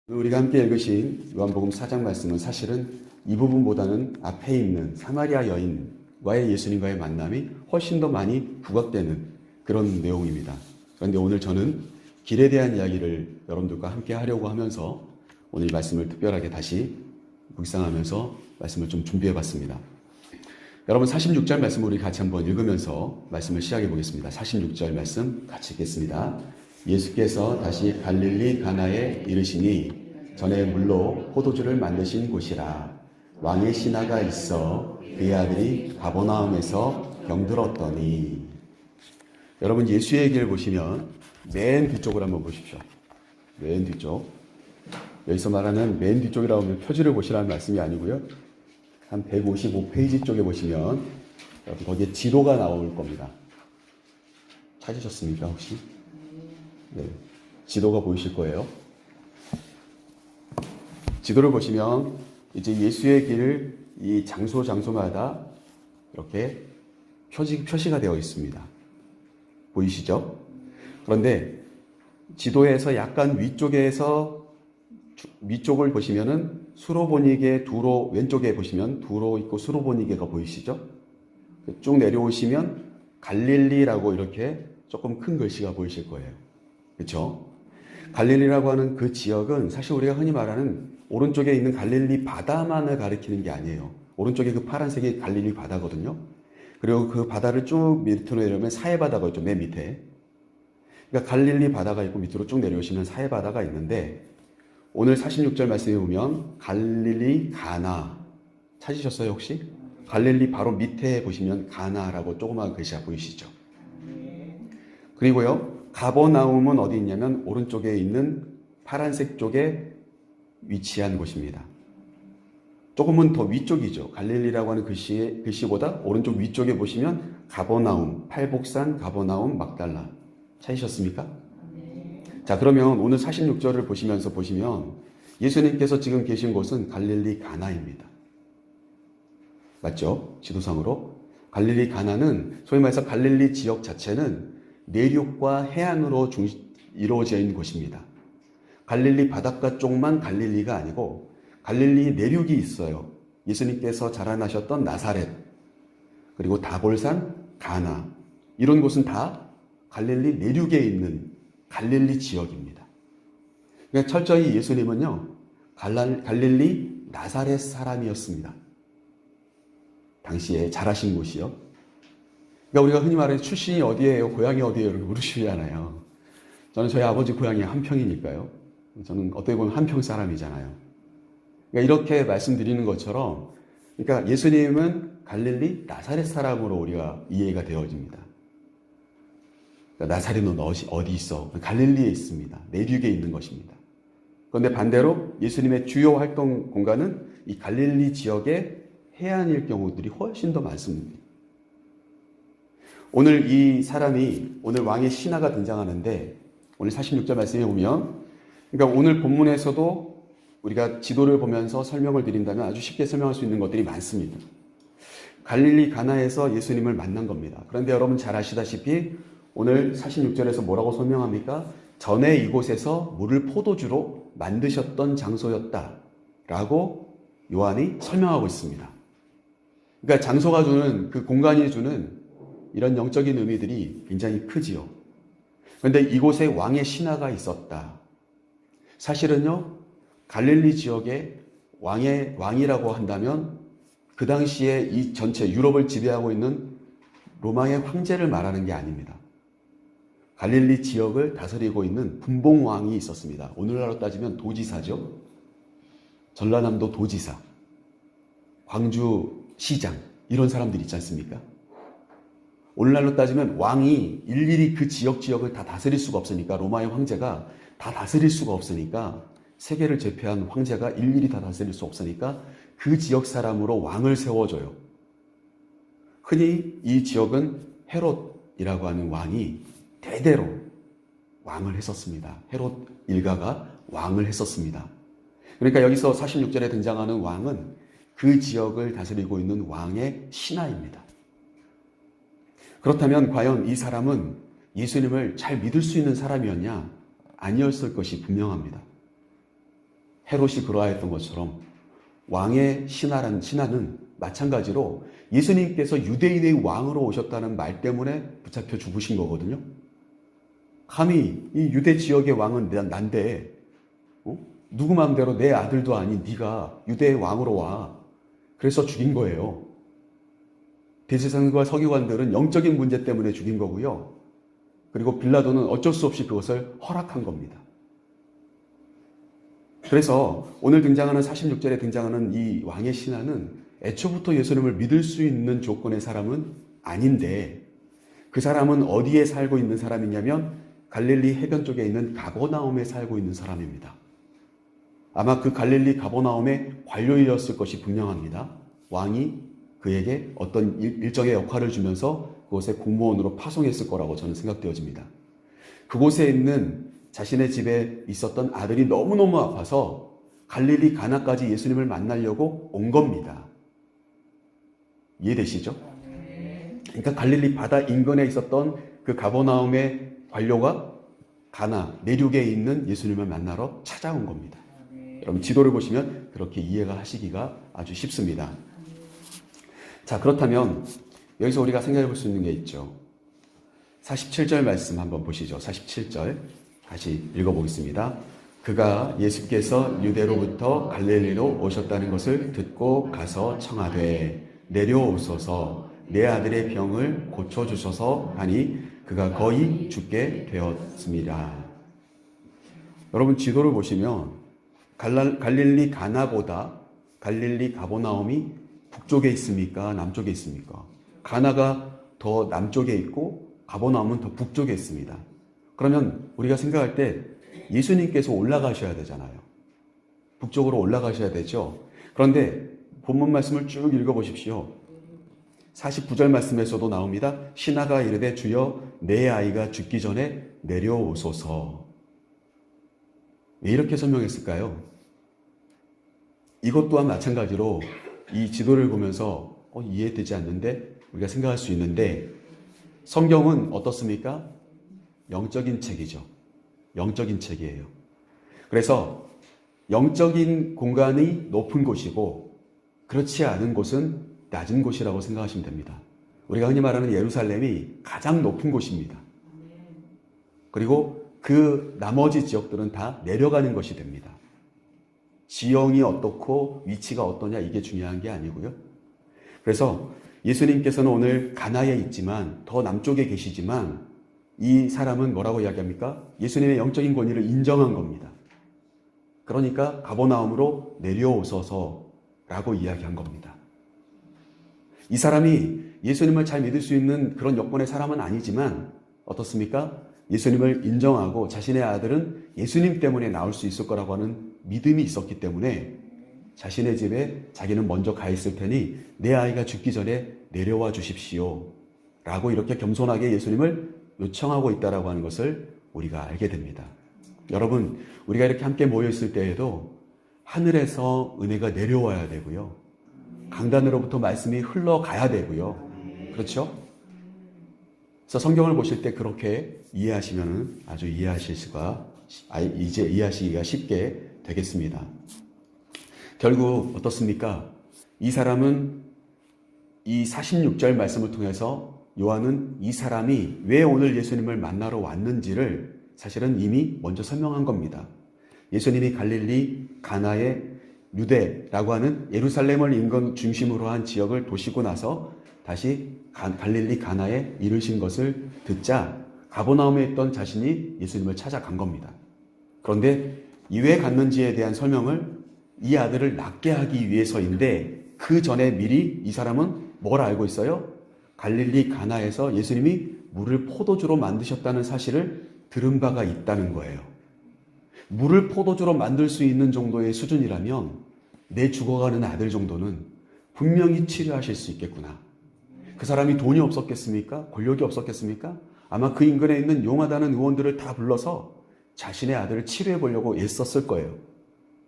우리가 함께 읽으신 요한복음 4장 말씀은 사실은 이 부분보다는 앞에 있는 사마리아 여인과의 예수님과의 만남이 훨씬 더 많이 부각되는 그런 내용입니다. 그런데 오늘 저는 길에 대한 이야기를 여러분들과 함께 하려고 하면서 오늘 말씀을 특별하게 다시 묵상하면서 말씀을 좀 준비해 봤습니다. 여러분 46절 말씀 우리 같이 한번 읽으면서 말씀을 시작해 보겠습니다. 46절 말씀 같이 읽겠습니다. 예수께서 다시 갈릴리 가나에 이르시니 전에 물로 포도주를 만드신 곳이라. 왕의 신하가 있어 그의 아들이 가버나움에서 병들었더니. 여러분 예수의 길 보시면 맨 뒤쪽을 한번 보십시오. 맨 뒤쪽. 여기서 말하는 맨 뒤쪽이라고 하면 표지를 보시라는 말씀이 아니고요. 한 155페이지 쪽에 보시면 여러분 거기에 지도가 나올 겁니다. 찾으셨습니까 혹시? 네, 지도가 보이실 거예요. 지도를 보시면 이제 예수의 길을 이 장소마다 이렇게 표시가 되어 있습니다. 보이시죠? 그런데 지도에서 약간 위쪽을 보시면은 수로보니게 두로, 왼쪽에 보시면 두로 있고 수로보니게가 보이시죠? 쭉 내려오시면 갈릴리라고 이렇게 조금 큰 글씨가 보이실 거예요. 그렇죠? 갈릴리라고 하는 그 지역은 사실 우리가 흔히 말하는 오른쪽에 있는 갈릴리 바다만을 가리키는 게 아니에요. 오른쪽에 그 파란색이 갈릴리 바다거든요. 그리고 그 바다를 쭉 밑으로 내려오면 사해바다가 있죠. 맨 밑에. 그러니까 갈릴리 바다가 있고 밑으로 쭉 내려오시면 사해바다가 있는데 오늘 46절 말씀에 보면 갈릴리 가나 찾으셨어요 혹시? 갈릴리 바로 밑에 보시면 가나라고 조그마한 글씨가 보이시죠? 그리고요. 가버나움은 어디 있냐면 오른쪽에 있는 파란색 쪽에 위치한 곳입니다. 조금은 더 위쪽이죠. 갈릴리라고 하는 글씨보다 오른쪽 위쪽에 보시면 가버나움, 팔복산, 가버나움, 막달라. 찾으셨습니까? 자, 그러면 오늘 46절을 보시면 예수님께서 지금 계신 곳은 갈릴리 가나입니다. 맞죠? 지도상으로. 갈릴리 가나는 소위 말해서 갈릴리 지역 자체는 내륙과 해안으로 이루어져 있는 곳입니다. 갈릴리 바닷가 쪽만 갈릴리가 아니고 갈릴리 내륙이 있어요. 예수님께서 자라나셨던 나사렛, 그리고 다볼산, 가나 이런 곳은 다 갈릴리 내륙에 있는 갈릴리 지역입니다. 그러니까 철저히 예수님은요 갈릴리 나사렛 사람이었습니다. 당시에 자라신 곳이요. 그러니까 우리가 흔히 말하는 출신이 어디예요? 고향이 어디예요? 이렇게 물으시잖아요. 저는 저희 아버지 고향이 한평이니까요. 저는 어떻게 보면 한평 사람이잖아요. 그러니까 이렇게 말씀드리는 것처럼 그러니까 예수님은 갈릴리 나사렛 사람으로 우리가 이해가 되어집니다. 그러니까 나사렛은 어디 있어? 갈릴리에 있습니다. 내륙에 있는 것입니다. 그런데 반대로 예수님의 주요 활동 공간은 이 갈릴리 지역의 해안일 경우들이 훨씬 더 많습니다. 오늘 이 사람이 오늘 왕의 신하가 등장하는데 오늘 46절 말씀에 보면 그러니까 오늘 본문에서도 우리가 지도를 보면서 설명을 드린다면 아주 쉽게 설명할 수 있는 것들이 많습니다. 갈릴리 가나에서 예수님을 만난 겁니다. 그런데 여러분 잘 아시다시피 오늘 46절에서 뭐라고 설명합니까? 전에 이곳에서 물을 포도주로 만드셨던 장소였다라고 요한이 설명하고 있습니다. 그러니까 장소가 주는 그 공간이 주는 이런 영적인 의미들이 굉장히 크지요. 그런데 이곳에 왕의 신하가 있었다. 사실은요, 갈릴리 지역에 왕이라고 한다면 그 당시에 이 전체 유럽을 지배하고 있는 로마의 황제를 말하는 게 아닙니다. 갈릴리 지역을 다스리고 있는 분봉왕이 있었습니다. 오늘날로 따지면 도지사죠. 전라남도 도지사, 광주 시장 이런 사람들 있지 않습니까? 오늘날로 따지면 왕이 일일이 그 지역을 다 다스릴 수가 없으니까 로마의 황제가 다 다스릴 수가 없으니까 세계를 제패한 황제가 일일이 다 다스릴 수 없으니까 그 지역 사람으로 왕을 세워줘요. 흔히 이 지역은 헤롯이라고 하는 왕이 대대로 왕을 했었습니다. 헤롯 일가가 왕을 했었습니다. 그러니까 여기서 46절에 등장하는 왕은 그 지역을 다스리고 있는 왕의 신하입니다. 그렇다면 과연 이 사람은 예수님을 잘 믿을 수 있는 사람이었냐? 아니었을 것이 분명합니다. 헤롯이 그러하였던 것처럼 왕의 신하는 마찬가지로 예수님께서 유대인의 왕으로 오셨다는 말 때문에 붙잡혀 죽으신 거거든요. 감히 이 유대 지역의 왕은 난데 누구 마음대로 내 아들도 아닌 네가 유대의 왕으로 와. 그래서 죽인 거예요. 대제사장과 서기관들은 영적인 문제 때문에 죽인 거고요. 그리고 빌라도는 어쩔 수 없이 그것을 허락한 겁니다. 그래서 오늘 등장하는 46절에 등장하는 이 왕의 신하는 애초부터 예수님을 믿을 수 있는 조건의 사람은 아닌데 그 사람은 어디에 살고 있는 사람이냐면 갈릴리 해변 쪽에 있는 가버나움에 살고 있는 사람입니다. 아마 그 갈릴리 가버나움의 관료이었을 것이 분명합니다. 왕이 그에게 어떤 일정의 역할을 주면서 그곳에 공무원으로 파송했을 거라고 저는 생각되어집니다. 그곳에 있는 자신의 집에 있었던 아들이 너무너무 아파서 갈릴리 가나까지 예수님을 만나려고 온 겁니다. 이해되시죠? 그러니까 갈릴리 바다 인근에 있었던 그 가버나움의 관료가 가나 내륙에 있는 예수님을 만나러 찾아온 겁니다. 여러분 지도를 보시면 그렇게 이해가 하시기가 아주 쉽습니다. 자, 그렇다면 여기서 우리가 생각해 볼 수 있는 게 있죠. 47절 말씀 한번 보시죠. 47절 다시 읽어보겠습니다. 그가 예수께서 유대로부터 갈릴리로 오셨다는 것을 듣고 가서 청하되 내려오소서 내 아들의 병을 고쳐주소서 하니 그가 거의 죽게 되었습니다. 여러분 지도를 보시면 갈릴리 가나보다 갈릴리 가버나움이 북쪽에 있습니까? 남쪽에 있습니까? 가나가 더 남쪽에 있고 가버나움은 더 북쪽에 있습니다. 그러면 우리가 생각할 때 예수님께서 올라가셔야 되잖아요. 북쪽으로 올라가셔야 되죠. 그런데 본문 말씀을 쭉 읽어보십시오. 49절 말씀에서도 나옵니다. 신하가 이르되 주여 내 아이가 죽기 전에 내려오소서. 왜 이렇게 설명했을까요? 이것 또한 마찬가지로 이 지도를 보면서 이해되지 않는데 우리가 생각할 수 있는데 성경은 어떻습니까? 영적인 책이죠. 영적인 책이에요. 그래서 영적인 공간이 높은 곳이고 그렇지 않은 곳은 낮은 곳이라고 생각하시면 됩니다. 우리가 흔히 말하는 예루살렘이 가장 높은 곳입니다. 그리고 그 나머지 지역들은 다 내려가는 것이 됩니다. 지형이 어떻고 위치가 어떠냐 이게 중요한 게 아니고요. 그래서 예수님께서는 오늘 가나에 있지만 더 남쪽에 계시지만 이 사람은 뭐라고 이야기합니까? 예수님의 영적인 권위를 인정한 겁니다. 그러니까 가버나움으로 내려오소서라고 이야기한 겁니다. 이 사람이 예수님을 잘 믿을 수 있는 그런 여건의 사람은 아니지만 어떻습니까? 예수님을 인정하고 자신의 아들은 예수님 때문에 나올 수 있을 거라고 하는 믿음이 있었기 때문에 자신의 집에 자기는 먼저 가 있을 테니 내 아이가 죽기 전에 내려와 주십시오 라고 이렇게 겸손하게 예수님을 요청하고 있다라고 하는 것을 우리가 알게 됩니다. 여러분, 우리가 이렇게 함께 모여 있을 때에도 하늘에서 은혜가 내려와야 되고요. 강단으로부터 말씀이 흘러가야 되고요. 그렇죠? 그래서 성경을 보실 때 그렇게 이해하시면 아주 이제 이해하시기가 쉽게 되겠습니다. 결국 어떻습니까? 이 사람은 이 46절 말씀을 통해서 요한은 이 사람이 왜 오늘 예수님을 만나러 왔는지를 사실은 이미 먼저 설명한 겁니다. 예수님이 갈릴리 가나의 유대라고 하는 예루살렘을 인근 중심으로 한 지역을 도시고 나서 다시 갈릴리 가나에 이르신 것을 듣자 가버나움에 있던 자신이 예수님을 찾아간 겁니다. 그런데 왜 갔는지에 대한 설명을 이 아들을 낫게 하기 위해서인데 그 전에 미리 이 사람은 뭘 알고 있어요? 갈릴리 가나에서 예수님이 물을 포도주로 만드셨다는 사실을 들은 바가 있다는 거예요. 물을 포도주로 만들 수 있는 정도의 수준이라면 내 죽어가는 아들 정도는 분명히 치료하실 수 있겠구나. 그 사람이 돈이 없었겠습니까? 권력이 없었겠습니까? 아마 그 인근에 있는 용하다는 의원들을 다 불러서 자신의 아들을 치료해 보려고 애썼을 거예요.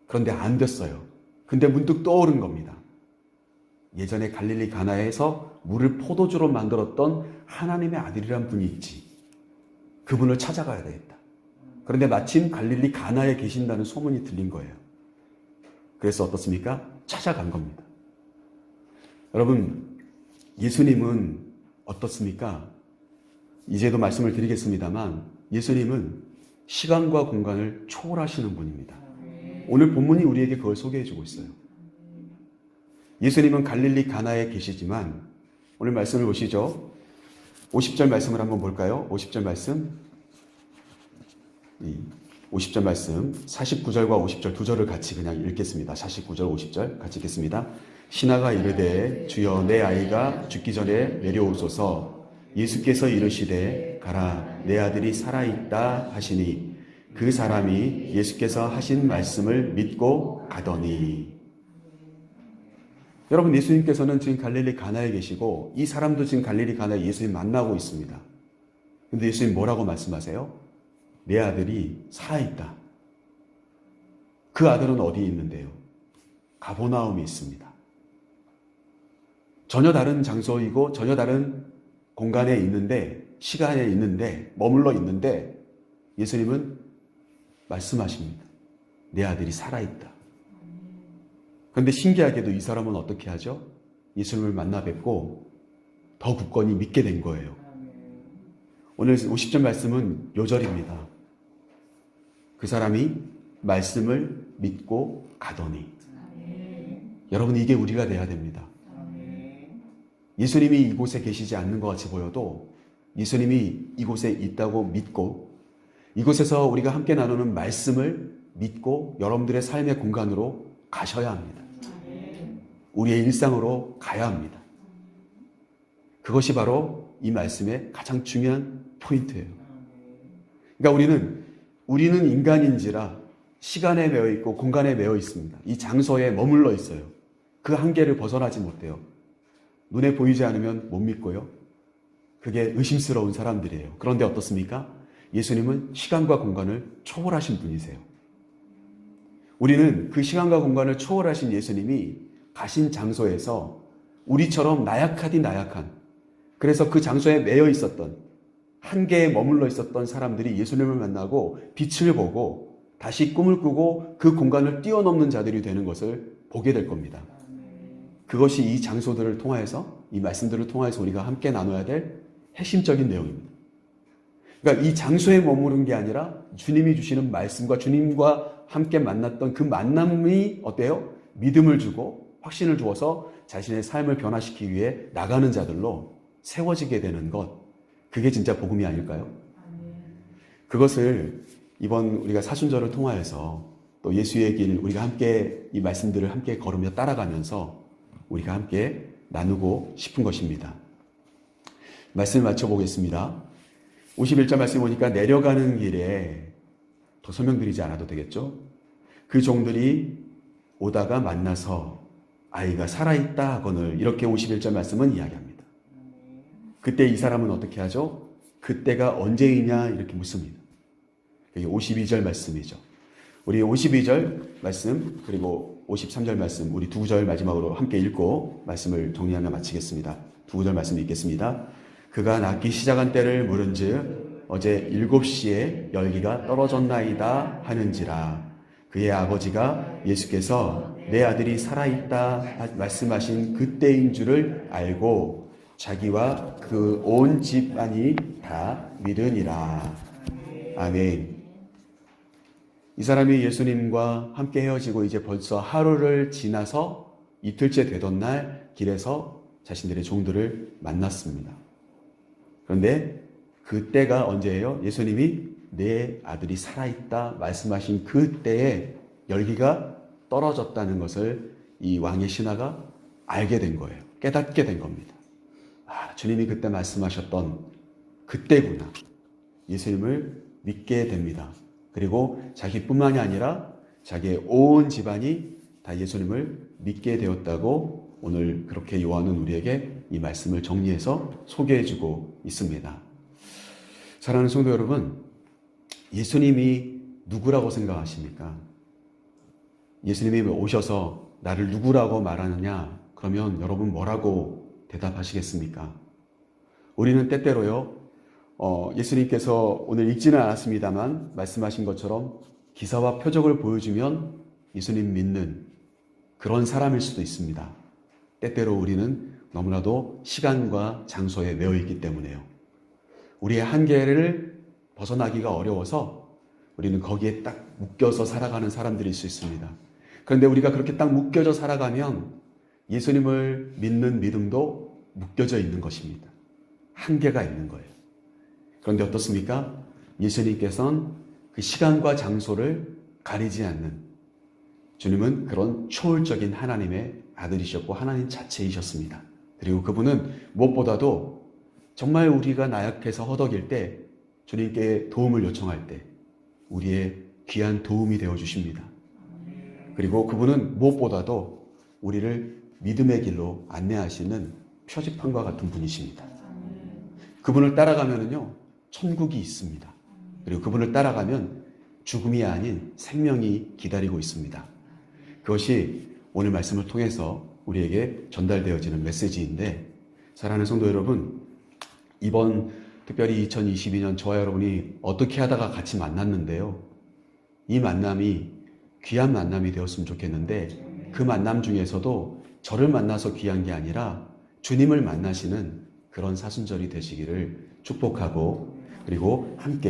그런데 안 됐어요. 근데 문득 떠오른 겁니다. 예전에 갈릴리 가나에서 물을 포도주로 만들었던 하나님의 아들이란 분이 있지. 그분을 찾아가야 되겠다. 그런데 마침 갈릴리 가나에 계신다는 소문이 들린 거예요. 그래서 어떻습니까? 찾아간 겁니다. 여러분, 예수님은 어떻습니까? 이제도 말씀을 드리겠습니다만 예수님은 시간과 공간을 초월하시는 분입니다. 오늘 본문이 우리에게 그걸 소개해주고 있어요. 예수님은 갈릴리 가나에 계시지만 오늘 말씀을 보시죠. 50절 말씀을 한번 볼까요? 50절 말씀. 50절 말씀 49절과 50절 두 절을 같이 그냥 읽겠습니다. 49절 50절 같이 읽겠습니다. 신하가 이르되 주여 내 아이가 죽기 전에 내려오소서. 예수께서 이르시되 가라 내 아들이 살아있다 하시니 그 사람이 예수께서 하신 말씀을 믿고 가더니. 여러분, 예수님께서는 지금 갈릴리 가나에 계시고 이 사람도 지금 갈릴리 가나에 예수님 만나고 있습니다. 근데 예수님 뭐라고 말씀하세요? 내 아들이 살아있다. 그 아들은 어디에 있는데요? 가버나움에 있습니다. 전혀 다른 장소이고 전혀 다른 공간에 있는데, 시간에 있는데, 머물러 있는데 예수님은 말씀하십니다. 내 아들이 살아있다. 그런데 신기하게도 이 사람은 어떻게 하죠? 예수님을 만나 뵙고 더 굳건히 믿게 된 거예요. 오늘 50절 말씀은 요절입니다. 그 사람이 말씀을 믿고 가더니. 여러분, 이게 우리가 돼야 됩니다. 예수님이 이곳에 계시지 않는 것 같이 보여도 예수님이 이곳에 있다고 믿고 이곳에서 우리가 함께 나누는 말씀을 믿고 여러분들의 삶의 공간으로 가셔야 합니다. 우리의 일상으로 가야 합니다. 그것이 바로 이 말씀의 가장 중요한 포인트예요. 그러니까 우리는 인간인지라 시간에 매여 있고 공간에 매여 있습니다. 이 장소에 머물러 있어요. 그 한계를 벗어나지 못해요. 눈에 보이지 않으면 못 믿고요. 그게 의심스러운 사람들이에요. 그런데 어떻습니까? 예수님은 시간과 공간을 초월하신 분이세요. 우리는 그 시간과 공간을 초월하신 예수님이 가신 장소에서 우리처럼 나약하디 나약한, 그래서 그 장소에 매여 있었던, 한계에 머물러 있었던 사람들이 예수님을 만나고 빛을 보고 다시 꿈을 꾸고 그 공간을 뛰어넘는 자들이 되는 것을 보게 될 겁니다. 그것이 이 장소들을 통하여서, 이 말씀들을 통하여서 우리가 함께 나눠야 될 핵심적인 내용입니다. 그러니까 이 장소에 머무른 게 아니라 주님이 주시는 말씀과 주님과 함께 만났던 그 만남이 어때요? 믿음을 주고 확신을 주어서 자신의 삶을 변화시키기 위해 나가는 자들로 세워지게 되는 것, 그게 진짜 복음이 아닐까요? 그것을 이번 우리가 사순절을 통하여서 또 예수의 길, 우리가 함께 이 말씀들을 함께 걸으며 따라가면서 우리가 함께 나누고 싶은 것입니다. 말씀을 맞춰보겠습니다. 51절 말씀 보니까 내려가는 길에, 더 설명드리지 않아도 되겠죠? 그 종들이 오다가 만나서 아이가 살아있다 하거늘, 이렇게 51절 말씀은 이야기합니다. 그때 이 사람은 어떻게 하죠? 그때가 언제이냐 이렇게 묻습니다. 이게 52절 말씀이죠. 우리 52절 말씀 그리고 53절 말씀 우리 두 구절 마지막으로 함께 읽고 말씀을 정리하며 마치겠습니다. 두 구절 말씀 읽겠습니다. 그가 낳기 시작한 때를 물은즉 어제 7시에 열기가 떨어졌나이다 하는지라. 그의 아버지가 예수께서 내 아들이 살아있다 말씀하신 그때인 줄을 알고 자기와 그 온 집안이 다 믿으니라. 아멘. 이 사람이 예수님과 함께 헤어지고 이제 벌써 하루를 지나서 이틀째 되던 날 길에서 자신들의 종들을 만났습니다. 그런데 그때가 언제예요? 예수님이 내 아들이 살아있다 말씀하신 그때에 열기가 떨어졌다는 것을 이 왕의 신하가 알게 된 거예요. 깨닫게 된 겁니다. 아, 주님이 그때 말씀하셨던 그때구나. 예수님을 믿게 됩니다. 그리고 자기뿐만이 아니라 자기의 온 집안이 다 예수님을 믿게 되었다고 오늘 그렇게 요한은 우리에게 이 말씀을 정리해서 소개해주고 있습니다. 사랑하는 성도 여러분, 예수님이 누구라고 생각하십니까? 예수님이 오셔서 나를 누구라고 말하느냐? 그러면 여러분 뭐라고 대답하시겠습니까? 우리는 때때로요, 예수님께서 오늘 읽지는 않았습니다만 말씀하신 것처럼 기사와 표적을 보여주면 예수님 믿는 그런 사람일 수도 있습니다. 때때로 우리는 너무나도 시간과 장소에 매여 있기 때문에요. 우리의 한계를 벗어나기가 어려워서 우리는 거기에 딱 묶여서 살아가는 사람들일 수 있습니다. 그런데 우리가 그렇게 딱 묶여져 살아가면 예수님을 믿는 믿음도 묶여져 있는 것입니다. 한계가 있는 거예요. 그런데 어떻습니까? 예수님께서는 그 시간과 장소를 가리지 않는, 주님은 그런 초월적인 하나님의 아들이셨고 하나님 자체이셨습니다. 그리고 그분은 무엇보다도 정말 우리가 나약해서 허덕일 때, 주님께 도움을 요청할 때 우리의 귀한 도움이 되어 주십니다. 그리고 그분은 무엇보다도 우리를 믿음의 길로 안내하시는 표지판과 같은 분이십니다. 그분을 따라가면요, 천국이 있습니다. 그리고 그분을 따라가면 죽음이 아닌 생명이 기다리고 있습니다. 그것이 오늘 말씀을 통해서 우리에게 전달되어지는 메시지인데, 사랑하는 성도 여러분, 이번 특별히 2022년 저와 여러분이 어떻게 하다가 같이 만났는데요, 이 만남이 귀한 만남이 되었으면 좋겠는데, 그 만남 중에서도 저를 만나서 귀한 게 아니라 주님을 만나시는 그런 사순절이 되시기를 축복하고, 그리고 함께